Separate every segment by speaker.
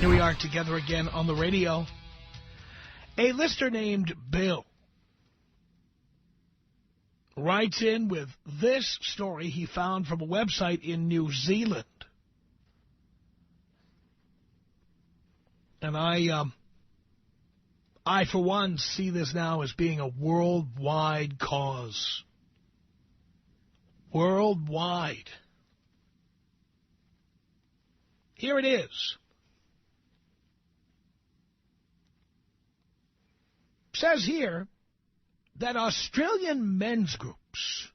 Speaker 1: Here we are together again on the radio. A listener named Bill writes in with this story he found from a website in New Zealand. And I, for one, see this now as being a worldwide cause. Worldwide. Here it is. Says here that Australian men's groups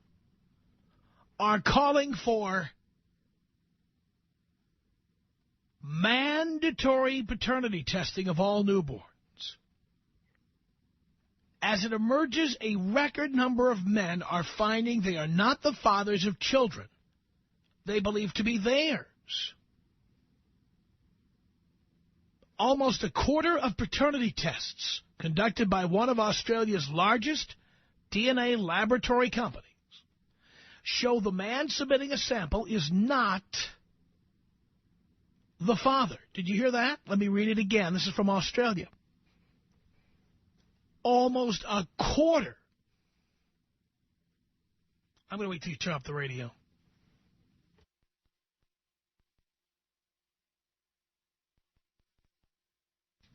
Speaker 1: are calling for mandatory paternity testing of all newborns. As it emerges, a record number of men are finding they are not the fathers of children they believe to be theirs. Almost a quarter of paternity tests conducted by one of Australia's largest DNA laboratory companies show the man submitting a sample is not the father. Did you hear that? Let me read it again. This is from Australia. Almost a quarter. I'm going to wait till you turn up the radio.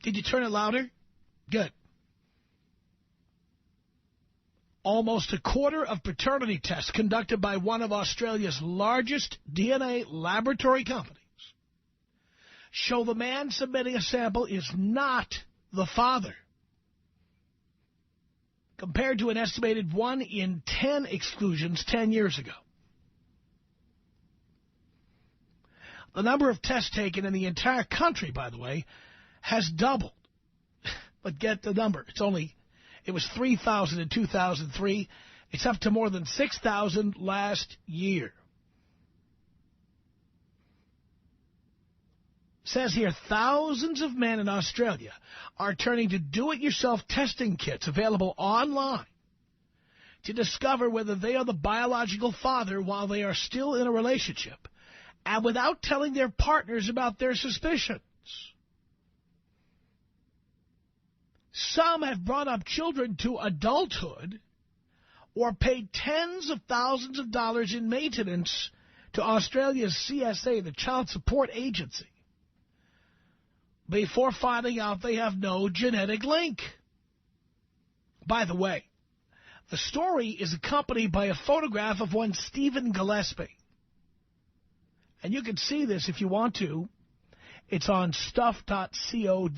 Speaker 1: Did you turn it louder? Good. Almost a quarter of paternity tests conducted by one of Australia's largest DNA laboratory companies show the man submitting a sample is not the father, compared to an estimated 1 in 10 exclusions 10 years ago. The number of tests taken in the entire country, by the way, has doubled. But get the number. It was 3,000 in 2003. It's up to more than 6,000 last year. Says here, thousands of men in Australia are turning to do-it-yourself testing kits available online to discover whether they are the biological father while they are still in a relationship and without telling their partners about their suspicions. Some have brought up children to adulthood or paid tens of thousands of dollars in maintenance to Australia's CSA, the Child Support Agency, before finding out they have no genetic link. By the way, the story is accompanied by a photograph of one Stephen Gillespie. And you can see this if you want to. It's on stuff.co.nz,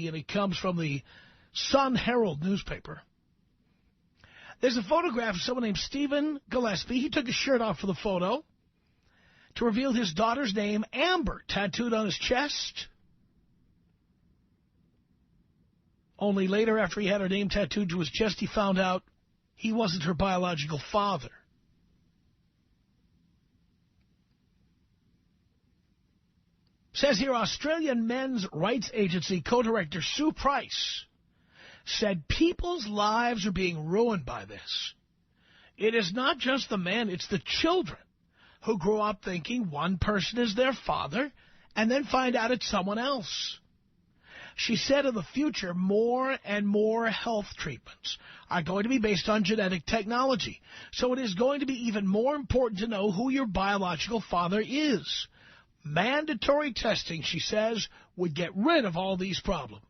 Speaker 1: and it comes from the Sun Herald newspaper. There's a photograph of someone named Stephen Gillespie. He took his shirt off for the photo to reveal his daughter's name, Amber, tattooed on his chest. Only later, after he had her name tattooed to his chest, he found out he wasn't her biological father. Says here, Australian Men's Rights Agency co-director Sue Price said people's lives are being ruined by this. It is not just the men, it's the children who grow up thinking one person is their father and then find out it's someone else. She said in the future, more and more health treatments are going to be based on genetic technology. So it is going to be even more important to know who your biological father is. Mandatory testing, she says, would get rid of all these problems.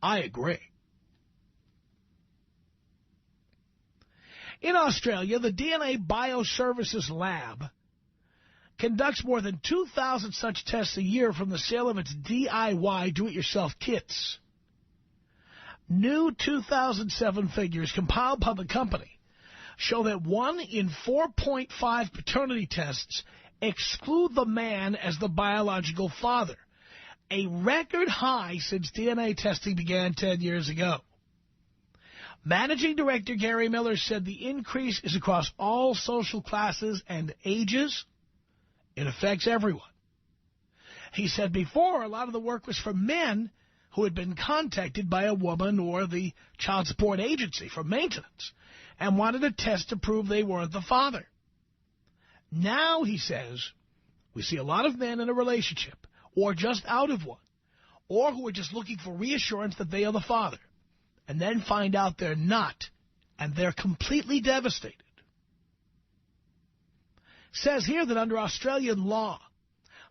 Speaker 1: I agree. In Australia, the DNA Bioservices Lab conducts more than 2,000 such tests a year from the sale of its DIY do-it-yourself kits. New 2007 figures compiled by the company show that 1 in 4.5 paternity tests exclude the man as the biological father, a record high since DNA testing began 10 years ago. Managing Director Gary Miller said the increase is across all social classes and ages. It affects everyone. He said before, a lot of the work was for men who had been contacted by a woman or the Child Support Agency for maintenance and wanted a test to prove they weren't the father. Now, he says, We see a lot of men in a relationship, or just out of one, or who are just looking for reassurance that they are the father, and then find out they're not, and they're completely devastated. Says here that under Australian law,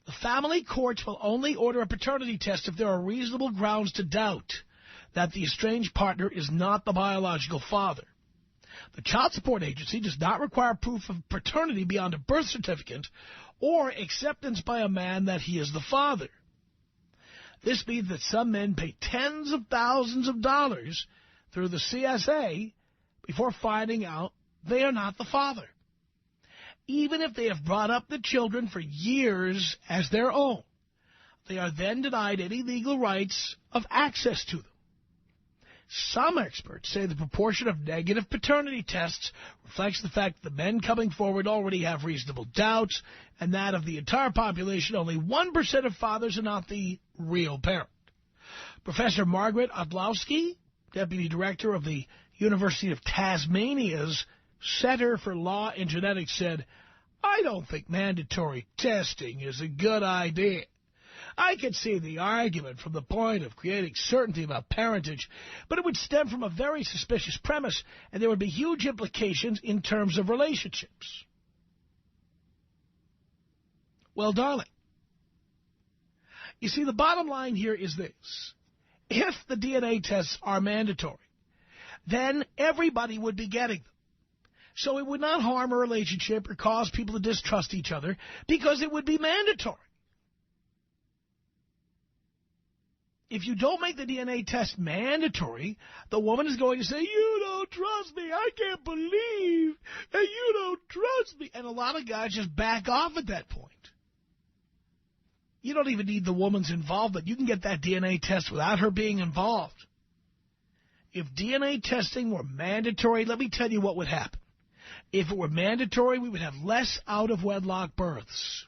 Speaker 1: the family courts will only order a paternity test if there are reasonable grounds to doubt that the estranged partner is not the biological father. The child support agency does not require proof of paternity beyond a birth certificate or acceptance by a man that he is the father. This means that some men pay tens of thousands of dollars through the CSA before finding out they are not the father, even if they have brought up the children for years as their own. They are then denied any legal rights of access to them. Some experts say the proportion of negative paternity tests reflects the fact that the men coming forward already have reasonable doubts, and that of the entire population, only 1% of fathers are not the real parent. Professor Margaret Odlowski, Deputy Director of the University of Tasmania's Center for Law and Genetics, said, "I don't think mandatory testing is a good idea. I could see the argument from the point of creating certainty about parentage, but it would stem from a very suspicious premise, and there would be huge implications in terms of relationships." Well, darling, you see, the bottom line here is this. If the DNA tests are mandatory, then everybody would be getting them. So it would not harm a relationship or cause people to distrust each other because it would be mandatory. If you don't make the DNA test mandatory, the woman is going to say, "You don't trust me. I can't believe that you don't trust me." And a lot of guys just back off at that point. You don't even need the woman's involvement. You can get that DNA test without her being involved. If DNA testing were mandatory, let me tell you what would happen. If it were mandatory, we would have less out-of-wedlock births.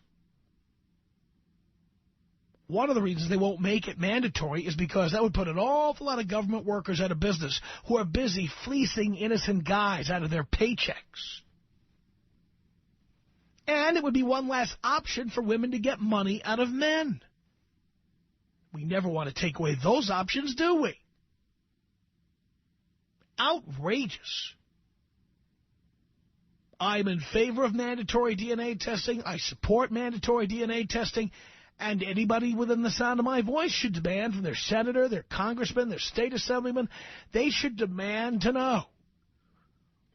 Speaker 1: One of the reasons they won't make it mandatory is because that would put an awful lot of government workers out of business who are busy fleecing innocent guys out of their paychecks. And it would be one less option for women to get money out of men. We never want to take away those options, do we? Outrageous. I'm in favor of mandatory DNA testing. I support mandatory DNA testing. And anybody within the sound of my voice should demand from their senator, their congressman, their state assemblyman, they should demand to know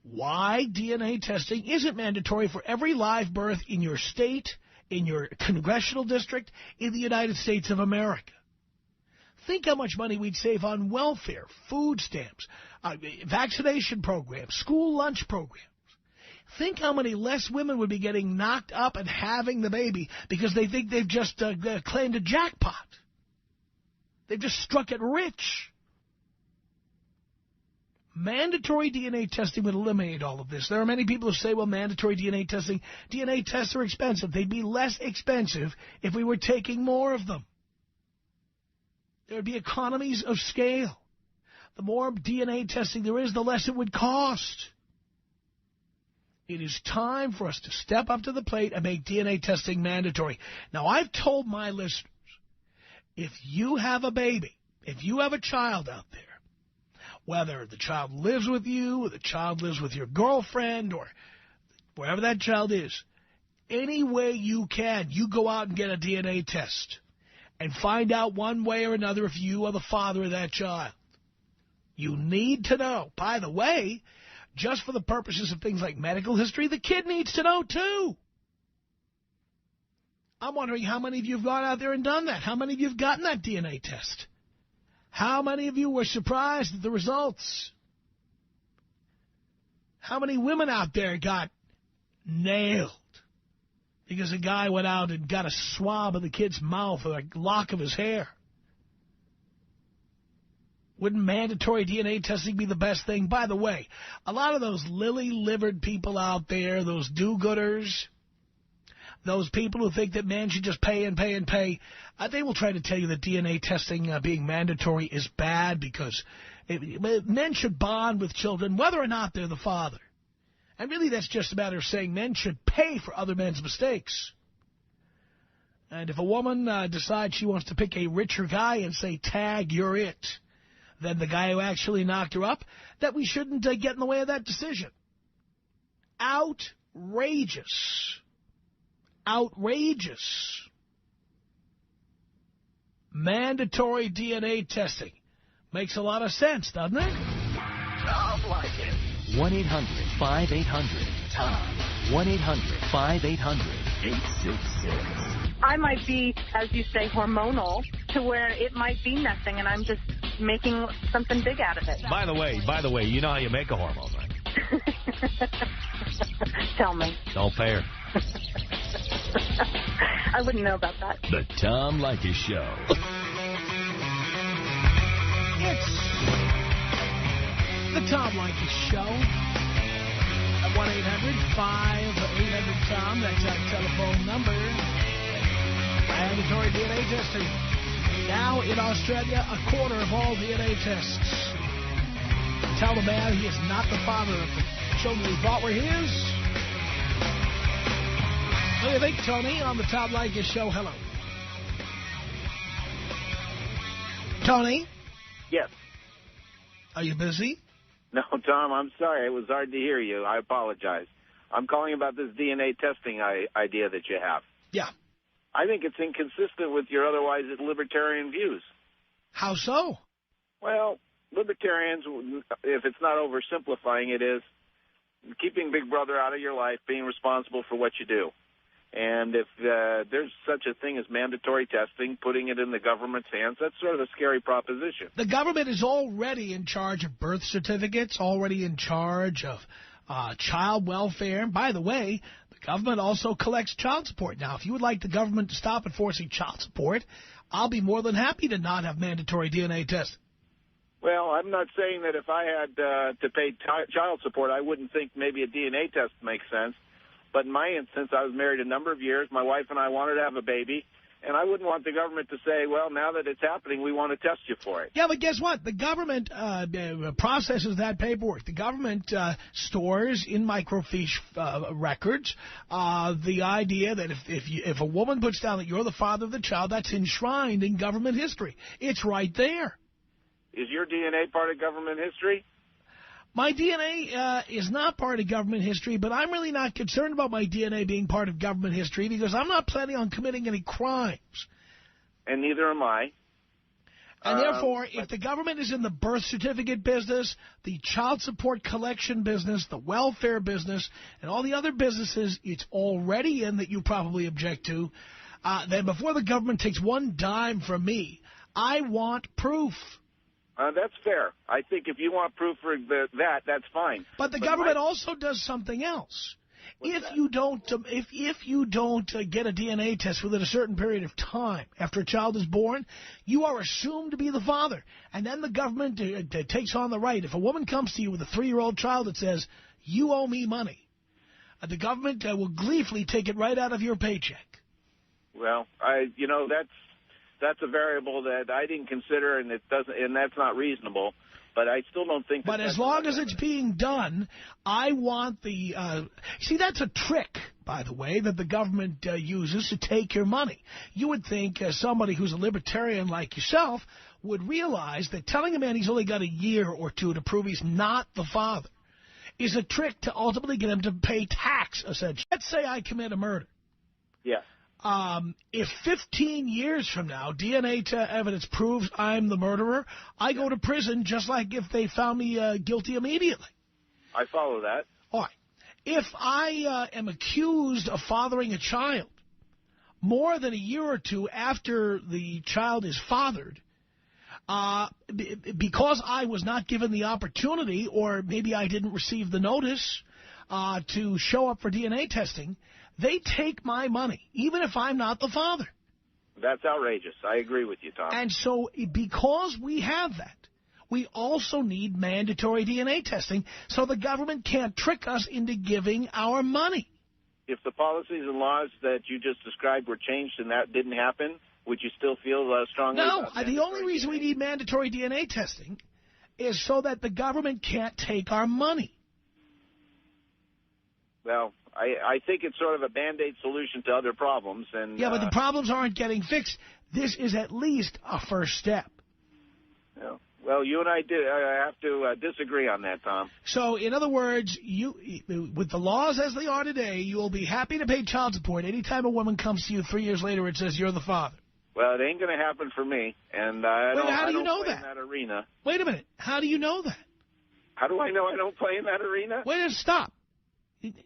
Speaker 1: why DNA testing isn't mandatory for every live birth in your state, in your congressional district, in the United States of America. Think how much money we'd save on welfare, food stamps, vaccination programs, school lunch programs. Think how many less women would be getting knocked up and having the baby because they think they've just claimed a jackpot. They've just struck it rich. Mandatory DNA testing would eliminate all of this. There are many people who say, well, mandatory DNA tests are expensive. They'd be less expensive if we were taking more of them. There would be economies of scale. The more DNA testing there is, the less it would cost. It is time for us to step up to the plate and make DNA testing mandatory. Now, I've told my listeners, if you have a baby, if you have a child out there, whether the child lives with you or the child lives with your girlfriend or wherever that child is, any way you can, you go out and get a DNA test and find out one way or another if you are the father of that child. You need to know. By the way, just for the purposes of things like medical history, the kid needs to know, too. I'm wondering how many of you have gone out there and done that. How many of you have gotten that DNA test? How many of you were surprised at the results? How many women out there got nailed because a guy went out and got a swab of the kid's mouth or a lock of his hair? Wouldn't mandatory DNA testing be the best thing? By the way, a lot of those lily-livered people out there, those do-gooders, those people who think that men should just pay and pay and pay, they will try to tell you that DNA testing being mandatory is bad because men should bond with children whether or not they're the father. And really that's just a matter of saying men should pay for other men's mistakes. And if a woman decides she wants to pick a richer guy and say, tag, you're it, than the guy who actually knocked her up, that we shouldn't get in the way of that decision. Outrageous. Outrageous. Mandatory DNA testing. Makes a lot of sense, doesn't it?
Speaker 2: Tom Leykis.
Speaker 3: 1-800-5800-TOM. 1-800-5800-866.
Speaker 4: I might be, as you say, hormonal, to where it might be nothing, and I'm just making something big out of it.
Speaker 5: By the way, you know how you make a hormone, right?
Speaker 4: Tell me.
Speaker 5: Don't pay her.
Speaker 4: I wouldn't know about that.
Speaker 3: The Tom Leykis Show.
Speaker 1: It's the Tom Leykis Show. At 1-800-5800-TOM. That's our telephone number. Mandatory DNA testing. Now in Australia, a quarter of all DNA tests tell the man he is not the father of the children he thought were his. What do you think, Tony, on the Tom Leykis Show? Hello. Tony?
Speaker 6: Yes.
Speaker 1: Are you busy?
Speaker 6: No, Tom, I'm sorry. It was hard to hear you. I apologize. I'm calling about this DNA testing idea that you have.
Speaker 1: Yeah.
Speaker 6: I think it's inconsistent with your otherwise libertarian views.
Speaker 1: How so?
Speaker 6: Well, libertarians, if it's not oversimplifying it, is keeping Big Brother out of your life, being responsible for what you do. And if there's such a thing as mandatory testing, putting it in the government's hands, that's sort of a scary proposition.
Speaker 1: The government is already in charge of birth certificates, already in charge of child welfare. And by the way, the government also collects child support. Now, if you would like the government to stop enforcing child support, I'll be more than happy to not have mandatory DNA testing.
Speaker 6: Well, I'm not saying that if I had to pay child support, I wouldn't think maybe a DNA test makes sense. But in my instance, I was married a number of years. My wife and I wanted to have a baby. And I wouldn't want the government to say, well, now that it's happening, we want to test you for it.
Speaker 1: Yeah, but guess what? The government processes that paperwork. The government stores in microfiche records the idea that if a woman puts down that you're the father of the child, that's enshrined in government history. It's right there.
Speaker 6: Is your DNA part of government history?
Speaker 1: My DNA is not part of government history, but I'm really not concerned about my DNA being part of government history because I'm not planning on committing any crimes.
Speaker 6: And neither am I.
Speaker 1: And therefore, if the government is in the birth certificate business, the child support collection business, the welfare business, and all the other businesses it's already in that you probably object to, then before the government takes one dime from me, I want proof.
Speaker 6: That's fair. I think if you want proof for that's fine.
Speaker 1: But the government also does something else. If you don't get a DNA test within a certain period of time after a child is born, you are assumed to be the father. And then the government takes on the right. If a woman comes to you with a 3-year-old child that says, you owe me money, the government will gleefully take it right out of your paycheck.
Speaker 6: Well, that's a variable that I didn't consider, and that's not reasonable. But I still don't think.
Speaker 1: But as long as it's being done, I want the. See, that's a trick, by the way, that the government uses to take your money. You would think somebody who's a libertarian like yourself would realize that telling a man he's only got a year or two to prove he's not the father is a trick to ultimately get him to pay tax. Essentially, let's say I commit a murder.
Speaker 6: Yeah.
Speaker 1: If 15 years from now DNA evidence proves I'm the murderer, I go to prison just like if they found me guilty immediately.
Speaker 6: I follow that.
Speaker 1: All right. If I am accused of fathering a child more than a year or two after the child is fathered, because I was not given the opportunity or maybe I didn't receive the notice to show up for DNA testing, they take my money, even if I'm not the father.
Speaker 6: That's outrageous. I agree with you, Tom.
Speaker 1: And so because we have that, we also need mandatory DNA testing so the government can't trick us into giving our money.
Speaker 6: If the policies and laws that you just described were changed and that didn't happen, would you still feel strongly about
Speaker 1: No, the only reason we need mandatory DNA testing is so that the government can't take our money.
Speaker 6: Well, I think it's sort of a Band-Aid solution to other problems. And
Speaker 1: yeah, but the problems aren't getting fixed. This is at least a first step.
Speaker 6: Yeah. Well, you and I have to disagree on that, Tom.
Speaker 1: So, in other words, with the laws as they are today, you will be happy to pay child support anytime a woman comes to you 3 years later and says you're the father.
Speaker 6: Well, it ain't going to happen for me, and I don't play in that arena.
Speaker 1: Wait a minute. How do you know that?
Speaker 6: How do I know I don't play in that arena?
Speaker 1: Wait a minute, stop.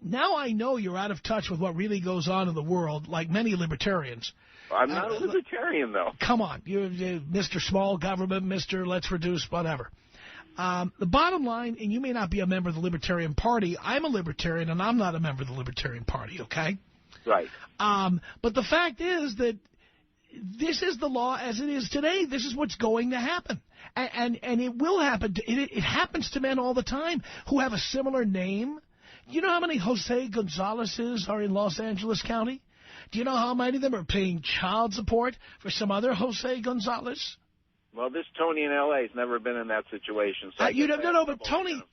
Speaker 1: Now I know you're out of touch with what really goes on in the world, like many libertarians.
Speaker 6: I'm not a libertarian, though.
Speaker 1: Come on. You're Mr. Small Government, Mr. Let's Reduce, whatever. The bottom line, and you may not be a member of the Libertarian Party, I'm a libertarian, and I'm not a member of the Libertarian Party, okay?
Speaker 6: Right.
Speaker 1: But the fact is that this is the law as it is today. This is what's going to happen. And it will happen. It happens to men all the time who have a similar name. Do you know how many Jose Gonzalez's are in Los Angeles County? Do you know how many of them are paying child support for some other Jose Gonzalez?
Speaker 6: Well, this Tony in L.A. has never been in that situation. So
Speaker 1: but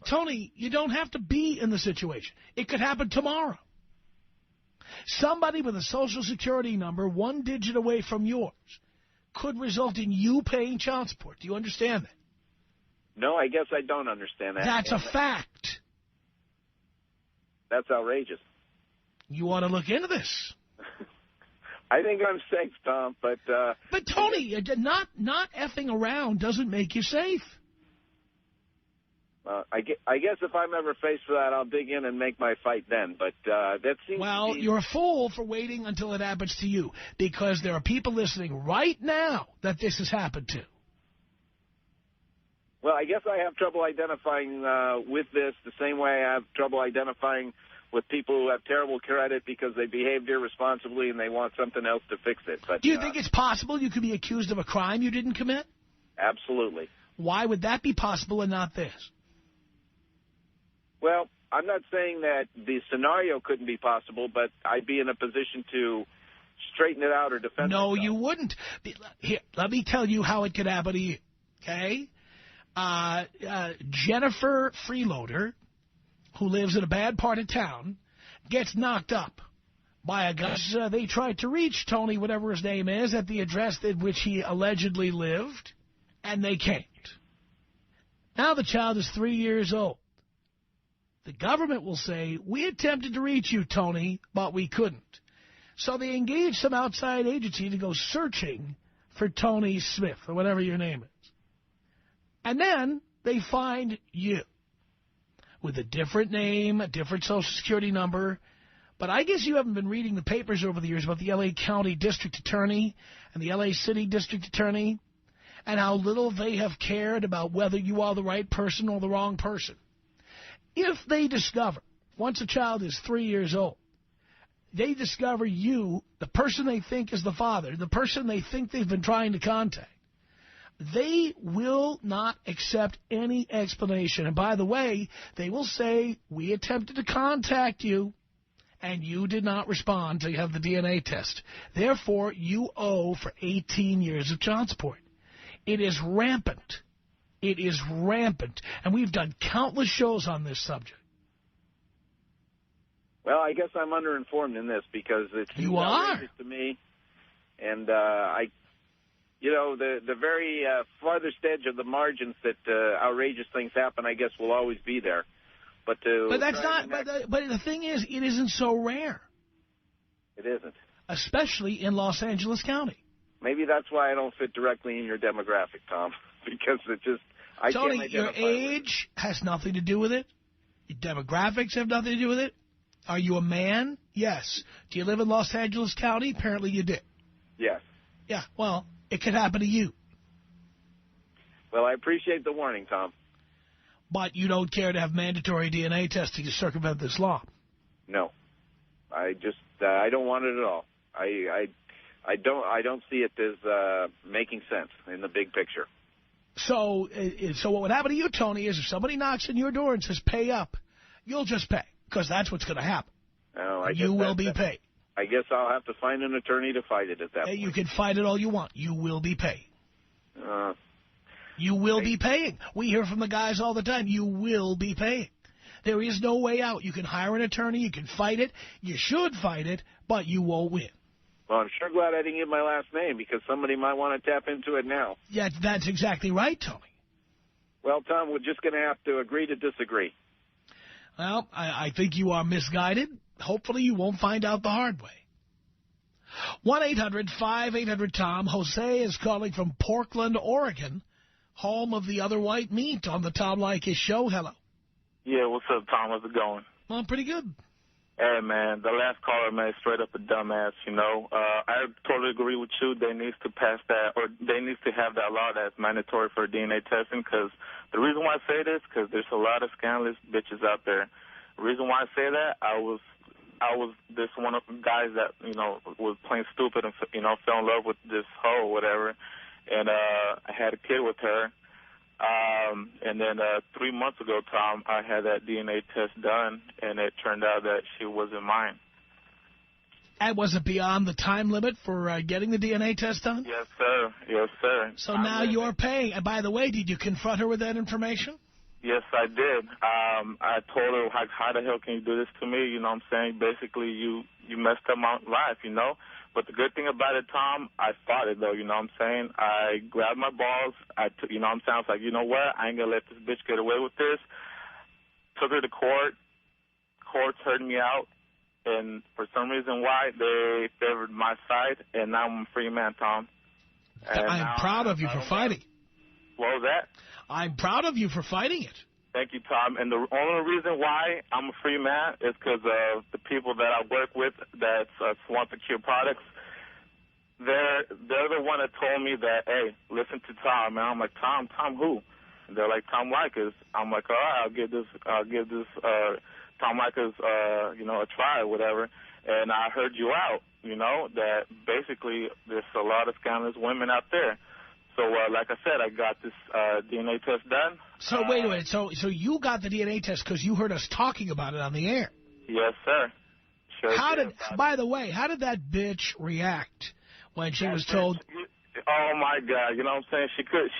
Speaker 1: Tony, you don't have to be in the situation. It could happen tomorrow. Somebody with a Social Security number 1 digit away from yours could result in you paying child support. Do you understand that?
Speaker 6: No, I guess I don't understand that.
Speaker 1: That's a fact.
Speaker 6: That's outrageous.
Speaker 1: You ought to look into this.
Speaker 6: I think I'm safe, Tom, but...
Speaker 1: But, Tony, not effing around doesn't make you safe.
Speaker 6: I guess if I'm ever faced with that, I'll dig in and make my fight then. But that seems
Speaker 1: Well,
Speaker 6: to be...
Speaker 1: you're a fool for waiting until it happens to you, because there are people listening right now that this has happened to.
Speaker 6: Well, I guess I have trouble identifying with this the same way I have trouble identifying with people who have terrible credit because they behaved irresponsibly and they want something else to fix it. But
Speaker 1: do you think it's possible you could be accused of a crime you didn't commit?
Speaker 6: Absolutely.
Speaker 1: Why would that be possible and not this?
Speaker 6: Well, I'm not saying that the scenario couldn't be possible, but I'd be in a position to straighten it out or defend myself.
Speaker 1: No, you wouldn't. Here, let me tell you how it could happen to you, okay? Jennifer Freeloader, who lives in a bad part of town, gets knocked up by a guy. They tried to reach Tony, whatever his name is, at the address at which he allegedly lived, and they can't. Now the child is 3 years old. The government will say, we attempted to reach you, Tony, but we couldn't. So they engage some outside agency to go searching for Tony Smith, or whatever your name is. And then they find you with a different name, a different Social Security number. But I guess you haven't been reading the papers over the years about the L.A. County District Attorney and the L.A. City District Attorney and how little they have cared about whether you are the right person or the wrong person. If they discover, once a child is 3 years old, they discover you, the person they think is the father, the person they think they've been trying to contact, they will not accept any explanation. And by the way, they will say, we attempted to contact you, and you did not respond until you have the DNA test. Therefore, you owe for 18 years of child support. It is rampant. It is rampant. And we've done countless shows on this subject.
Speaker 6: Well, I guess I'm underinformed in this because it seems outrageous to me. And the very farthest edge of the margins that outrageous things happen, I guess, will always be there. But that's not. But
Speaker 1: the thing is, it isn't so rare.
Speaker 6: It isn't,
Speaker 1: especially in Los Angeles County.
Speaker 6: Maybe that's why I don't fit directly in your demographic, Tom, because it just I
Speaker 1: Tony,
Speaker 6: can't
Speaker 1: your
Speaker 6: identify
Speaker 1: age has nothing to do with it. Your demographics have nothing to do with it. Are you a man? Yes. Do you live in Los Angeles County? Apparently you did.
Speaker 6: Yes.
Speaker 1: Yeah, well, it could happen to you.
Speaker 6: Well, I appreciate the warning, Tom.
Speaker 1: But you don't care to have mandatory DNA testing to circumvent this law?
Speaker 6: No. I just, I don't want it at all. I don't see it as making sense in the big picture.
Speaker 1: So what would happen to you, Tony, is if somebody knocks on your door and says, pay up, you'll just pay, because that's what's going to happen.
Speaker 6: Oh,
Speaker 1: you will be paid.
Speaker 6: I guess I'll have to find an attorney to fight it at that point.
Speaker 1: You can fight it all you want. You will be paying. You will be paying. We hear from the guys all the time. You will be paying. There is no way out. You can hire an attorney. You can fight it. You should fight it, but you won't win.
Speaker 6: Well, I'm sure glad I didn't give my last name because somebody might want to tap into it now.
Speaker 1: Yeah, that's exactly right, Tony.
Speaker 6: Well, Tom, we're just going to have to agree to disagree.
Speaker 1: Well, I think you are misguided. Hopefully you won't find out the hard way. 1-800-5800-TOM. Jose is calling from Portland, Oregon, home of the other white meat on the Tom Leykis Show. Hello.
Speaker 7: Yeah, what's up, Tom? How's it going?
Speaker 1: Well, pretty good.
Speaker 7: Hey, man, the last caller, man, straight up a dumbass, you know. I totally agree with you. They need to pass that, or they need to have that law that's mandatory for DNA testing, because the reason why I say this, because there's a lot of scandalous bitches out there. The reason why I say that, I was this one of the guys that, you know, was playing stupid and, you know, fell in love with this hoe or whatever, and I had a kid with her. And then 3 months ago, Tom, I had that DNA test done, and it turned out that she wasn't mine.
Speaker 1: And was it beyond the time limit for getting the DNA test done?
Speaker 7: Yes, sir. Yes, sir.
Speaker 1: So now you're paying. And by the way, did you confront her with that information?
Speaker 7: Yes, I did. I told her, how the hell can you do this to me? You know what I'm saying? Basically, you messed up my life, you know? But the good thing about it, Tom, I fought it, though, you know what I'm saying? I grabbed my balls. You know what I'm saying? I was like, you know what? I ain't going to let this bitch get away with this. Took her to court. Courts heard me out. And for some reason why, they favored my side. And now I'm a free man, Tom.
Speaker 1: I'm proud of you for fighting.
Speaker 7: What was that?
Speaker 1: I'm proud of you for fighting it.
Speaker 7: Thank you, Tom. And the only reason why I'm a free man is because of the people that I work with that Swan Secure Products. They're the one that told me that, hey, listen to Tom. And I'm like, Tom who? And they're like, Tom Leykis. I'm like, all right, I'll give this Tom Leykis, you know, a try or whatever. And I heard you out, you know, that basically there's a lot of scandalous women out there. So, like I said, I got this DNA test done.
Speaker 1: So, wait a minute. So you got the DNA test because you heard us talking about it on the air.
Speaker 7: Yes, sir. Sure.
Speaker 1: By the way, how did that bitch react when she was told?
Speaker 7: Oh, my God. You know what I'm saying?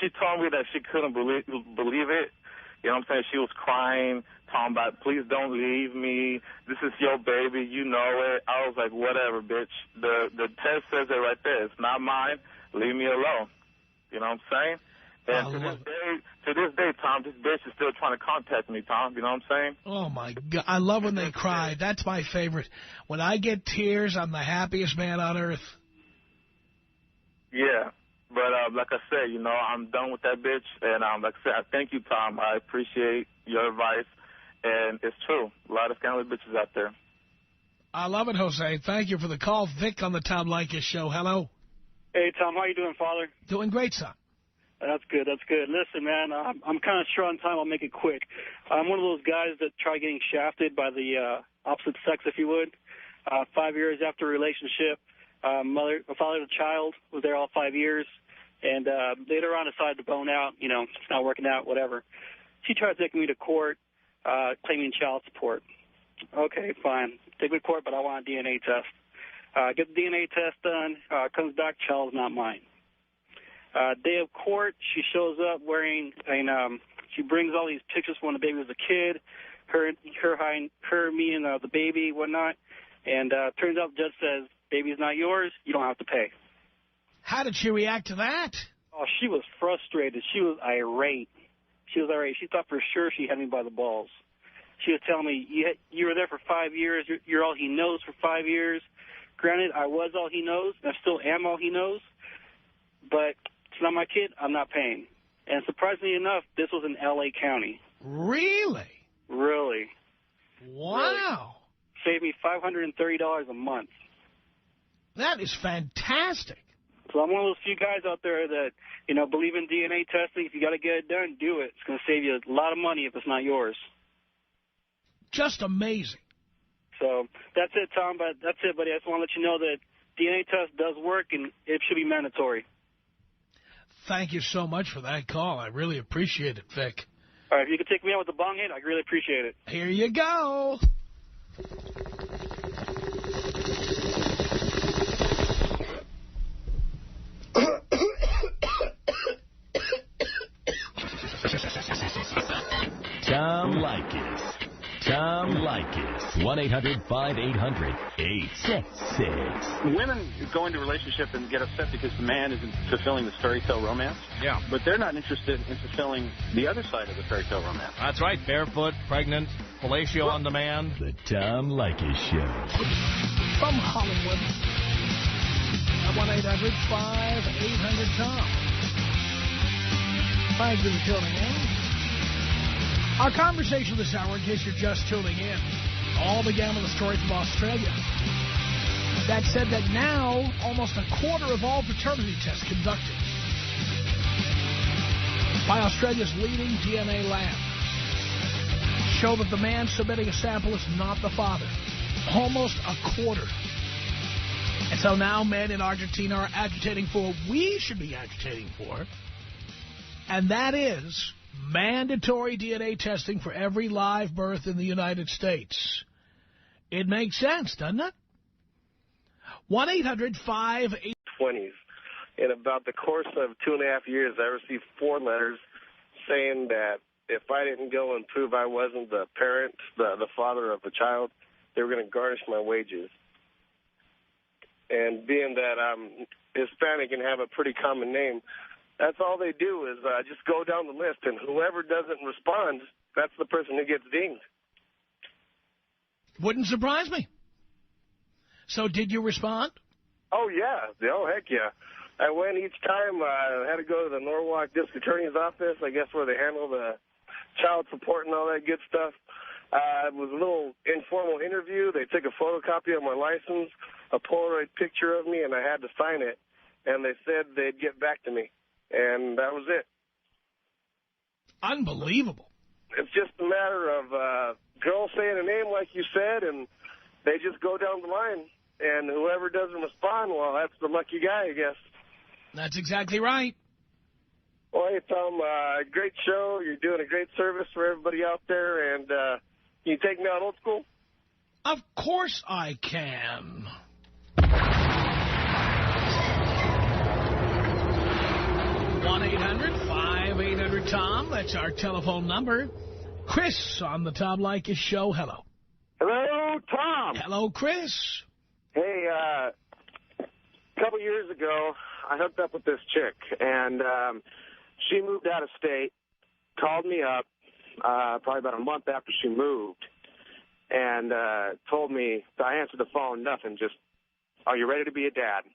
Speaker 7: She told me that she couldn't believe it. You know what I'm saying? She was crying, talking about, please don't leave me. This is your baby. You know it. I was like, whatever, bitch. The test says it right there. It's not mine. Leave me alone. You know what I'm saying? And to this day, Tom, this bitch is still trying to contact me, Tom. You know what I'm saying?
Speaker 1: Oh, my God. I love when they cry. That's my favorite. When I get tears, I'm the happiest man on earth.
Speaker 7: Yeah. But like I said, you know, I'm done with that bitch. And like I said, I thank you, Tom. I appreciate your advice. And it's true. A lot of scandalous bitches out there.
Speaker 1: I love it, Jose. Thank you for the call. Vic on the Tom Leykis Show. Hello.
Speaker 8: Hey, Tom, how you doing, Father?
Speaker 1: Doing great, son.
Speaker 8: That's good. That's good. Listen, man, I'm kind of short on time. I'll make it quick. I'm one of those guys that try getting shafted by the opposite sex, if you would. 5 years after a relationship, father of a child, was there all 5 years, and later on decided to bone out. You know, it's not working out, whatever. She tried taking me to court, claiming child support. Okay, fine. Take me to court, but I want a DNA test. Get the DNA test done. Comes back, child's not mine. Day of court, she shows up wearing, and she brings all these pictures from when the baby was a kid, me, and the baby, whatnot. And turns out the judge says, baby's not yours, you don't have to pay.
Speaker 1: How did she react to that?
Speaker 8: Oh, she was frustrated. She was irate. She thought for sure she had me by the balls. She was telling me, you were there for 5 years, you're all he knows for 5 years. Granted, I was all he knows, and I still am all he knows, but it's not my kid, I'm not paying. And surprisingly enough, this was in L.A. County.
Speaker 1: Really?
Speaker 8: Really.
Speaker 1: Wow.
Speaker 8: Really. Saved me $530 a month.
Speaker 1: That is fantastic.
Speaker 8: So I'm one of those few guys out there that, you know, believe in DNA testing. If you got to get it done, do it. It's going to save you a lot of money if it's not yours.
Speaker 1: Just amazing.
Speaker 8: So that's it, Tom. But that's it, buddy. I just want to let you know that DNA test does work, and it should be mandatory.
Speaker 1: Thank you so much for that call. I really appreciate it, Vic.
Speaker 8: All right, if you could take me out with the bong hit, I'd really appreciate it.
Speaker 1: Here you go.
Speaker 3: Tom Leykis. Tom Leykis. 1-800-5800-866.
Speaker 9: Women go into a relationship and get upset because the man isn't fulfilling this fairy tale romance.
Speaker 5: Yeah.
Speaker 9: But they're not interested in fulfilling the other side of the fairy tale romance.
Speaker 5: That's right. Barefoot, pregnant, fellatio on demand.
Speaker 3: The Tom Leykis Show.
Speaker 1: From Hollywood. At 1-800-5800-TOM. Thank you for tuning in. Our conversation this hour, in case you're just tuning in, all began with a story from Australia that said that now almost a quarter of all paternity tests conducted by Australia's leading DNA lab show that the man submitting a sample is not the father. Almost a quarter. And so now men in Argentina are agitating for what we should be agitating for, and that is mandatory DNA testing for every live birth in the United States. It makes sense, doesn't it? 1-800-5800.
Speaker 10: 20s. In about the course of 2.5 years, I received 4 letters saying that if I didn't go and prove I wasn't the parent, the father of the child, they were going to garnish my wages. And being that I'm Hispanic and have a pretty common name, that's all they do is just go down the list, and whoever doesn't respond, that's the person who gets dinged.
Speaker 1: Wouldn't surprise me. So did you respond?
Speaker 10: Oh, yeah. Oh, heck yeah. I went each time. I had to go to the Norwalk District Attorney's office, I guess, where they handle the child support and all that good stuff. It was a little informal interview. They took a photocopy of my license, a Polaroid picture of me, and I had to sign it. And they said they'd get back to me. And that was it.
Speaker 1: Unbelievable.
Speaker 10: It's just a matter of girls saying a name like you said, and they just go down the line. And whoever doesn't respond, well, that's the lucky guy, I guess.
Speaker 1: That's exactly right.
Speaker 10: Well, hey, Tom, great show. You're doing a great service for everybody out there. And can you take me out old school?
Speaker 1: Of course I can. 1-800-5800-TOM. That's our telephone number. Chris on the Tom Leykis Show. Hello.
Speaker 11: Hello, Tom.
Speaker 1: Hello, Chris.
Speaker 11: Hey, a couple years ago, I hooked up with this chick, and she moved out of state, called me up probably about a month after she moved, and told me, I answered the phone, nothing, just, are you ready to be a dad?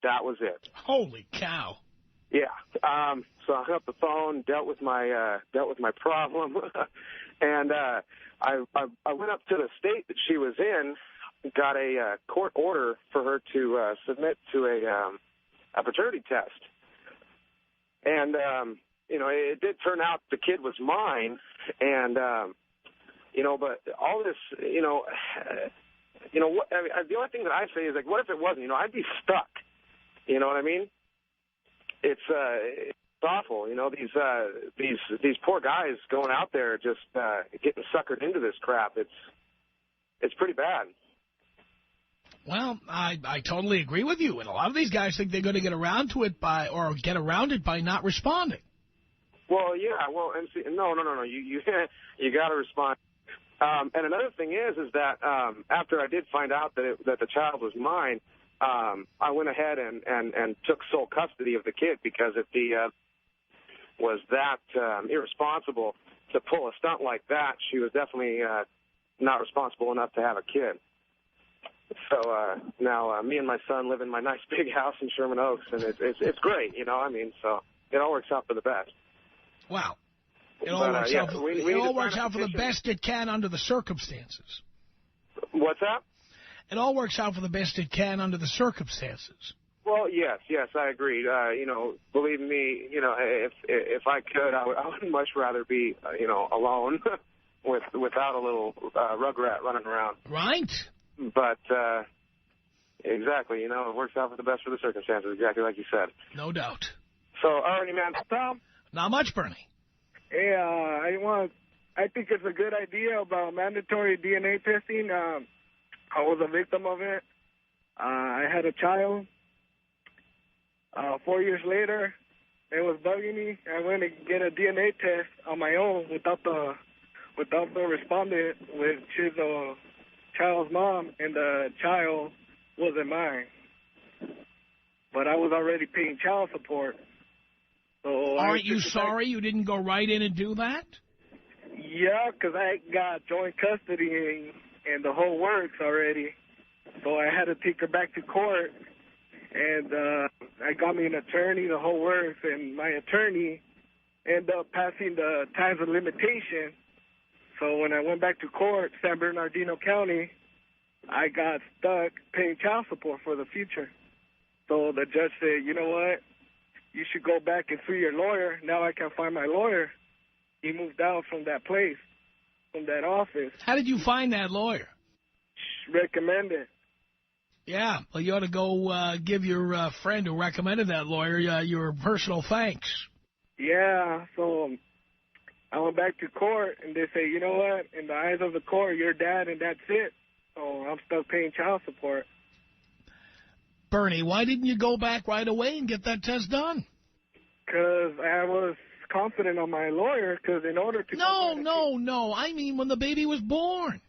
Speaker 11: That was it.
Speaker 1: Holy cow.
Speaker 11: Yeah. So I hung up the phone, dealt with my problem, and I went up to the state that she was in, got a court order for her to submit to a paternity test. And, you know, it did turn out the kid was mine. And, you know, but all this, you know, what, I mean, the only thing that I say is, like, what if it wasn't? You know, I'd be stuck. You know what I mean? It's awful. You know, these poor guys going out there just getting suckered into this crap. It's pretty bad.
Speaker 1: Well, I totally agree with you. And a lot of these guys think they're going to get around to it by not responding.
Speaker 11: Well, yeah. Well, and see, no. You got to respond. And another thing is that after I did find out that the child was mine, I went ahead and took sole custody of the kid, because if he was that irresponsible to pull a stunt like that, she was definitely not responsible enough to have a kid. So now me and my son live in my nice big house in Sherman Oaks, and it's great, you know. I mean, so it all works out for the best.
Speaker 1: Wow. It all works out for the best it can under the circumstances.
Speaker 11: What's that?
Speaker 1: It all works out for the best it can under the circumstances.
Speaker 11: Well, yes, I agree. You know, believe me, you know, if I could, I would much rather be, you know, alone without a little rugrat running around.
Speaker 1: Right.
Speaker 11: But exactly, you know, it works out for the best for the circumstances, exactly like you said.
Speaker 1: No doubt.
Speaker 11: So, alrighty, man.
Speaker 10: Tom?
Speaker 1: Not much, Bernie.
Speaker 10: Hey, I think it's a good idea about mandatory DNA testing. I was a victim of it. I had a child. 4 years later, it was bugging me. I went to get a DNA test on my own without the
Speaker 12: without the respondent, which is the child's mom, and the child wasn't mine. But I was already paying child support. So
Speaker 1: aren't you sorry you didn't go right in and do that?
Speaker 12: Yeah, because I got joint custody and the whole works already. So I had to take her back to court. And I got me an attorney, the whole works, and my attorney ended up passing the times of limitation. So when I went back to court, San Bernardino County, I got stuck paying child support for the future. So the judge said, you know what, you should go back and sue your lawyer. Now I can find my lawyer. He moved out from that place, from that office.
Speaker 1: How did you find that lawyer?
Speaker 12: Recommended.
Speaker 1: Yeah, well, you ought to go give your friend who recommended that lawyer your personal thanks.
Speaker 12: Yeah, so I went back to court, and they say, you know what, in the eyes of the court, you're dad, and that's it. So I'm stuck paying child support.
Speaker 1: Bernie, why didn't you go back right away and get that test done?
Speaker 12: Because I was confident on my lawyer, because in order to...
Speaker 1: No. I mean when the baby was born.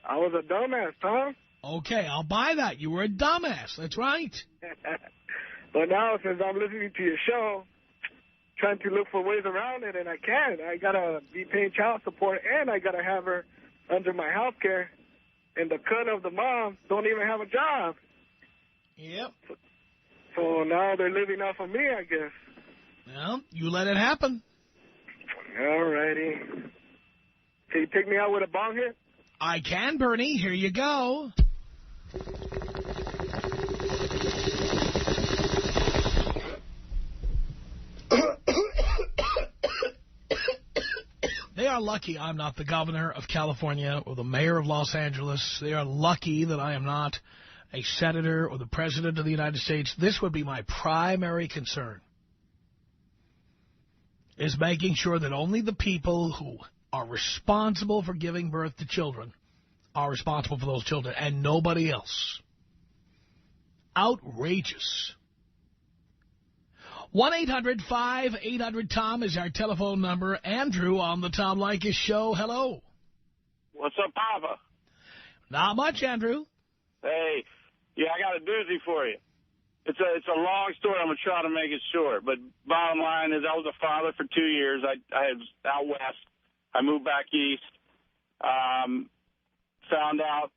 Speaker 12: I was a dumbass, Tom.
Speaker 1: Okay, I'll buy that. You were a dumbass. That's right.
Speaker 12: But now, since I'm listening to your show, trying to look for ways around it, and I can't. I got to be paying child support, and I got to have her under my health care. And the cut of the mom don't even have a job.
Speaker 1: Yep.
Speaker 12: So now they're living off of me, I guess.
Speaker 1: Well, you let it happen.
Speaker 12: All righty. Can you take me out with a bong hit?
Speaker 1: I can, Bernie. Here you go. They are lucky I'm not the governor of California or the mayor of Los Angeles. They are lucky that I am not a senator or the president of the United States. This would be my primary concern, is making sure that only the people who are responsible for giving birth to children are responsible for those children and nobody else. Outrageous. 1-800-5800-TOM is our telephone number. Andrew on the Tom Leykis Show. Hello.
Speaker 9: What's up, Papa?
Speaker 1: Not much, Andrew.
Speaker 9: Hey, yeah, I got a doozy for you. It's a long story. I'm going to try to make it short. But bottom line is I was a father for 2 years. I was out west. I moved back east. Found out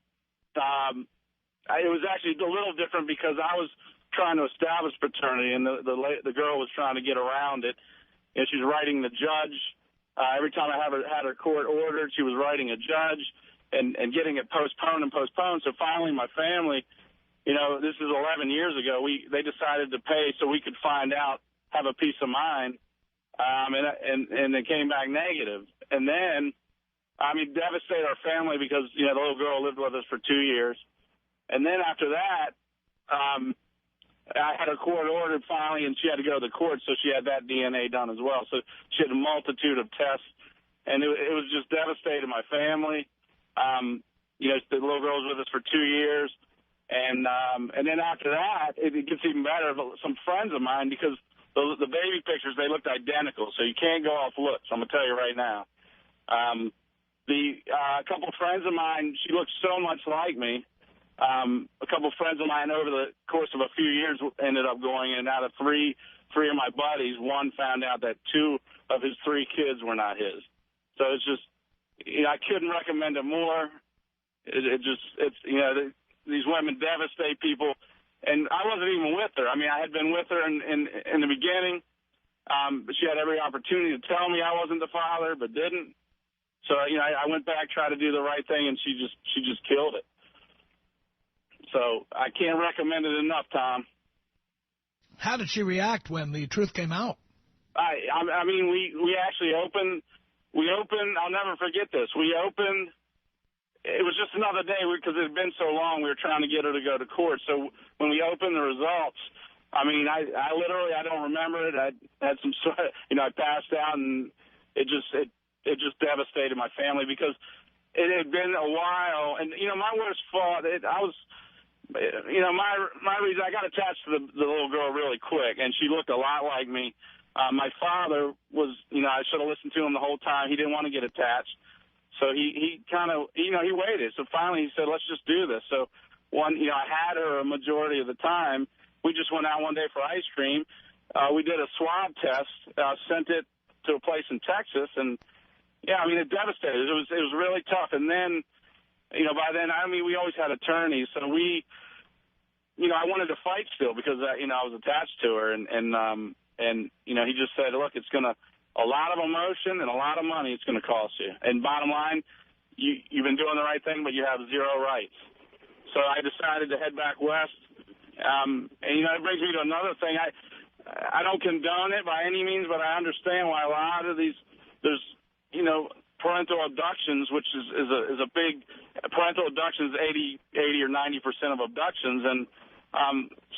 Speaker 9: it was actually a little different because I was trying to establish paternity, and the girl was trying to get around it. And she's writing the judge. Every time I had her court ordered, she was writing a judge and getting it postponed. So finally my family, you know, this is 11 years ago, they decided to pay so we could find out, have a peace of mind, and it came back negative. And then, I mean, devastated our family because, you know, the little girl lived with us for 2 years. And then after that, I had her court ordered finally, and she had to go to the court, so she had that DNA done as well. So she had a multitude of tests, and it was just devastating my family. You know, the little girl was with us for 2 years. And then after that, it gets even better. Some friends of mine, because the baby pictures, they looked identical, so you can't go off looks. I'm going to tell you right now. A couple friends of mine, she looked so much like me. A couple friends of mine over the course of a few years ended up going, and out of three of my buddies, one found out that 2 of his 3 kids were not his. So it's just, you know, I couldn't recommend it more. It's you know, these women devastate people, and I wasn't even with her. I mean, I had been with her in the beginning, but she had every opportunity to tell me I wasn't the father, but didn't. So, you know, I went back, tried to do the right thing, and she just killed it. So I can't recommend it enough, Tom.
Speaker 1: How did she react when the truth came out?
Speaker 9: I mean, we actually opened. I'll never forget this. We opened. It was just another day because it had been so long. We were trying to get her to go to court. So when we opened the results, I mean, I literally I don't remember it. I had some sort of, you know, I passed out, and it just devastated my family because it had been a while. And you know, my worst fault. You know, my reason, I got attached to the little girl really quick, and she looked a lot like me. My father was, you know, I should have listened to him the whole time. He didn't want to get attached. So he kind of, he waited. So finally he said, let's just do this. So I had her a majority of the time. We just went out one day for ice cream. We did a swab test, sent it to a place in Texas, and it devastated. It was really tough. And then, by then, we always had attorneys, so I wanted to fight still because I was attached to her, and he just said, look, it's gonna a lot of emotion and a lot of money it's going to cost you. And bottom line, you've been doing the right thing, but you have zero rights. So I decided to head back west. It brings me to another thing. I don't condone it by any means, but I understand why a lot of there's parental abductions, which is a big, parental abductions, 80 or 90% of abductions. And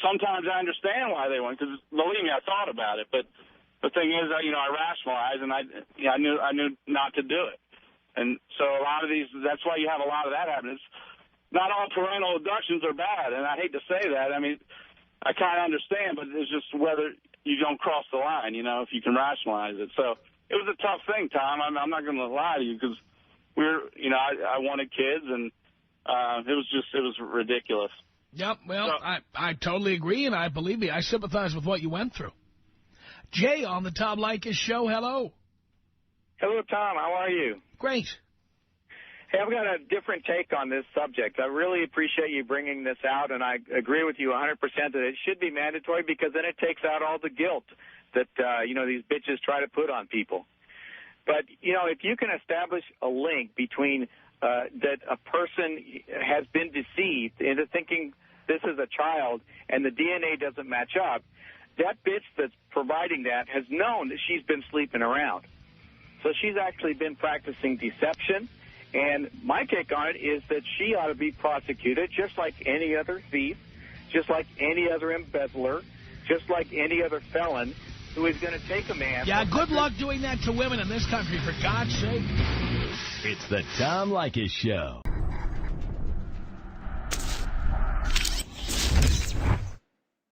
Speaker 9: sometimes I understand why they went, because believe me, I thought about it. But the thing is, I rationalized, and I knew not to do it. And so a lot of these, that's why you have a lot of that happening. Not all parental abductions are bad, and I hate to say that. I mean, I kind of understand, but it's just whether you don't cross the line, if you can rationalize it. So it was a tough thing, Tom. I'm not going to lie to you, because I wanted kids, and it was ridiculous.
Speaker 1: Yep, well, so, I totally agree, and believe me, I sympathize with what you went through. Jay on the Tom Leykis Show, hello.
Speaker 13: Hello, Tom. How are you?
Speaker 1: Great.
Speaker 13: Hey, I've got a different take on this subject. I really appreciate you bringing this out, and I agree with you 100% that it should be mandatory, because then it takes out all the guilt that, these bitches try to put on people. But, if you can establish a link between that a person has been deceived into thinking this is a child and the DNA doesn't match up, that bitch that's providing that has known that she's been sleeping around. So she's actually been practicing deception. And my take on it is that she ought to be prosecuted just like any other thief, just like any other embezzler, just like any other felon who is going to take a man.
Speaker 1: Yeah, good luck doing that to women in this country, for God's sake.
Speaker 3: It's the Tom Leykis Show.